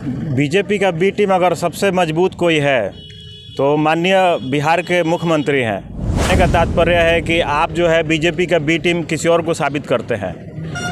BJP का B team अगर सबसे मजबूत कोई है तो माननीय बिहार के मुख्यमंत्री हैं। कहने का तात्पर्य है कि आप जो है बीजेपी का बी टीम किसी और को साबित करते हैं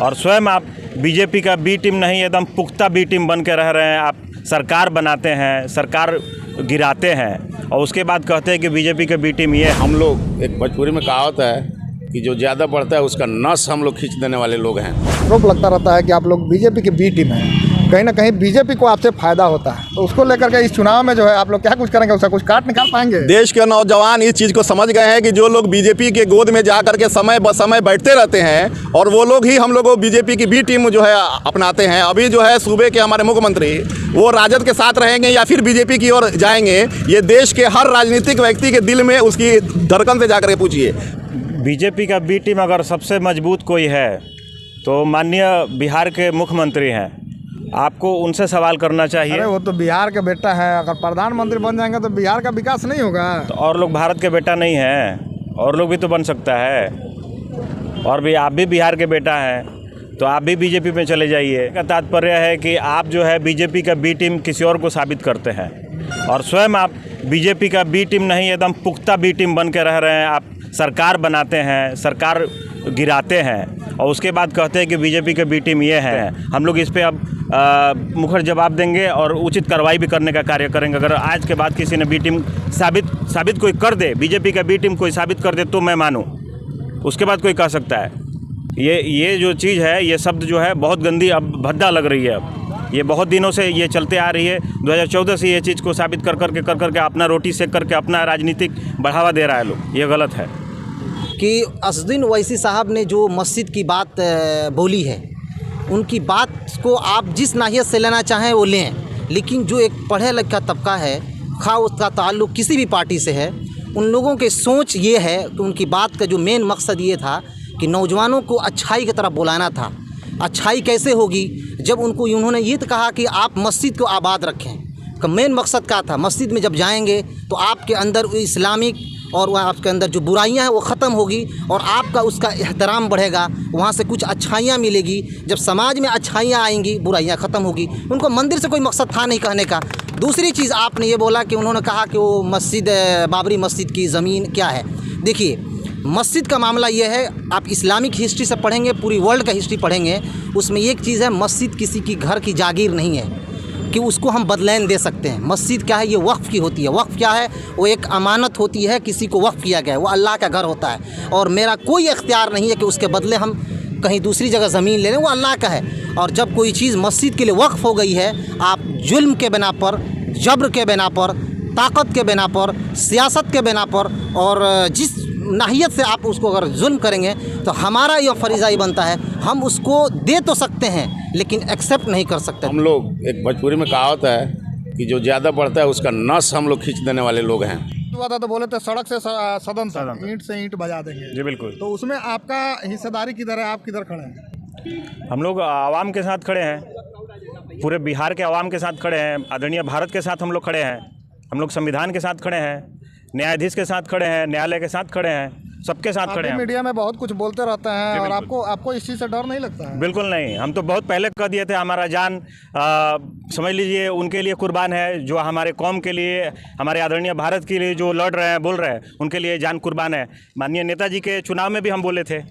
और स्वयं आप बीजेपी का बी टीम नहीं, एकदम पुख्ता बी टीम बन के रह रहे हैं। आप सरकार बनाते हैं, सरकार गिराते हैं और उसके बाद कहते हैं कि बीजेपी का बी टीम ये। हम लोग एक भोजपुरी में कहावत है कि जो ज़्यादा बढ़ता है उसका नस हम लोग खींच देने वाले लोग हैं। आरोप लगता रहता है कि आप लोग बीजेपी की बी टीम है, कहीं ना कहीं बीजेपी को आपसे फायदा होता है, तो उसको लेकर के इस चुनाव में जो है आप लोग क्या कुछ करेंगे, उसका कुछ काट निकाल पाएंगे? देश के नौजवान इस चीज़ को समझ गए हैं कि जो लोग बीजेपी के गोद में जा करके समय ब समय बैठते रहते हैं और वो लोग ही हम लोगों को बीजेपी की बी टीम जो है अपनाते हैं। अभी जो है सूबे के हमारे मुख्यमंत्री वो राजद के साथ रहेंगे या फिर बीजेपी की ओर जाएंगे, ये देश के हर राजनीतिक व्यक्ति के दिल में उसकी धड़कन से जा करके पूछिए। बीजेपी का बी टीम अगर सबसे मजबूत कोई है तो माननीय बिहार के मुख्यमंत्री हैं। आपको उनसे सवाल करना चाहिए। अरे वो तो बिहार का बेटा है, अगर प्रधानमंत्री बन जाएंगे तो बिहार का विकास नहीं होगा। तो और लोग भारत के बेटा नहीं हैं, और लोग भी तो बन सकता है। और भी आप भी बिहार के बेटा हैं तो आप भी बीजेपी में चले जाइए। का तात्पर्य है कि आप जो है बीजेपी का बी टीम किसी और को साबित करते हैं और स्वयं आप बीजेपी का बी टीम नहीं, एकदम पुख्ता बी टीम बन के रह रहे हैं। आप सरकार बनाते हैं, सरकार गिराते हैं और उसके बाद कहते हैं कि बीजेपी के बी टीम ये है। हम लोग इस पे अब मुखर जवाब देंगे और उचित कार्रवाई भी करने का कार्य करेंगे। अगर आज के बाद किसी ने बी टीम साबित कोई कर दे, बीजेपी का बी टीम कोई साबित कर दे तो मैं मानूं, उसके बाद कोई कह सकता है। ये जो चीज़ है, ये शब्द जो है बहुत गंदी, अब भद्दा लग रही है। अब ये बहुत दिनों से ये चलते आ रही है। 2014 से ये चीज़ को साबित कर करके अपना रोटी सेक करके अपना राजनीतिक बढ़ावा दे रहा है लोग। ये गलत है कि असदुद्दीन ओवैसी साहब ने जो मस्जिद की बात बोली है, उनकी बात को आप जिस नाहियत से लेना चाहें वो लें, लेकिन जो एक पढ़े लिखा तबका है, खा उसका ताल्लुक़ किसी भी पार्टी से है, उन लोगों की सोच ये है कि उनकी बात का जो मेन मकसद ये था कि नौजवानों को अच्छाई की तरफ बुलाना था। अच्छाई कैसे होगी जब उन्होंने ये तो कहा कि आप मस्जिद को आबाद रखें। का मेन मकसद क्या था? मस्जिद में जब जाएंगे तो आपके अंदर इस्लामिक और वह आपके अंदर जो बुराइयां हैं वो ख़त्म होगी और आपका उसका एहतराम बढ़ेगा, वहाँ से कुछ अच्छाइयाँ मिलेगी। जब समाज में अच्छाइयाँ आएंगी, बुराइयां ख़त्म होगी। उनको मंदिर से कोई मकसद था नहीं कहने का। दूसरी चीज़ आपने ये बोला कि उन्होंने कहा कि वो मस्जिद, बाबरी मस्जिद की ज़मीन क्या है। देखिए, मस्जिद का मामला ये है, आप इस्लामिक हिस्ट्री से पढ़ेंगे, पूरी वर्ल्ड का हिस्ट्री पढ़ेंगे, उसमें एक चीज़ है, मस्जिद किसी की घर की जागीर नहीं है कि उसको हम बदलैन दे सकते हैं। मस्जिद क्या है? ये वक्फ़ की होती है। वक्फ़ क्या है? वो एक अमानत होती है, किसी को वक्फ़ किया गया है, वो अल्लाह का घर होता है और मेरा कोई इख्तियार नहीं है कि उसके बदले हम कहीं दूसरी जगह ज़मीन ले लें, वो अल्लाह का है। और जब कोई चीज़ मस्जिद के लिए वक्फ़ हो गई है, आप जुल्म के बिना पर, जबर के बिना पर, ताकत के बिना पर, सियासत के बिना पर और जिस नाहियत से आप उसको अगर जुल्म करेंगे तो हमारा यह फरीज़ा ही बनता है, हम उसको दे तो सकते हैं लेकिन एक्सेप्ट नहीं कर सकते। हम लोग एक भोजपुरी में कहावत है कि जो ज़्यादा बढ़ता है उसका नस हम लोग खींच देने वाले लोग हैं। तो बोले थे सड़क से सदन तक, ईंट से ईंट बजा देंगे। जी बिल्कुल। तो उसमें आपका हिस्सेदारी किधर है? आप किधर खड़े हैं? हम लोग आवाम के साथ खड़े हैं, पूरे बिहार के आवाम के साथ खड़े हैं, आदरणीय भारत के साथ हम लोग खड़े हैं, हम लोग संविधान के साथ खड़े हैं, न्यायाधीश के साथ खड़े हैं, न्यायालय के साथ खड़े हैं, सबके साथ खड़े हैं। मीडिया में बहुत कुछ बोलते रहते हैं और आपको इस चीज़ से डर नहीं लगता है? बिल्कुल नहीं, हम तो बहुत पहले कह दिए थे, हमारा जान समझ लीजिए उनके लिए कुर्बान है, जो हमारे कौम के लिए, हमारे आदरणीय भारत के लिए जो लड़ रहे हैं, बोल रहे हैं, उनके लिए जान कुर्बान है। माननीय नेताजी के चुनाव में भी हम बोले थे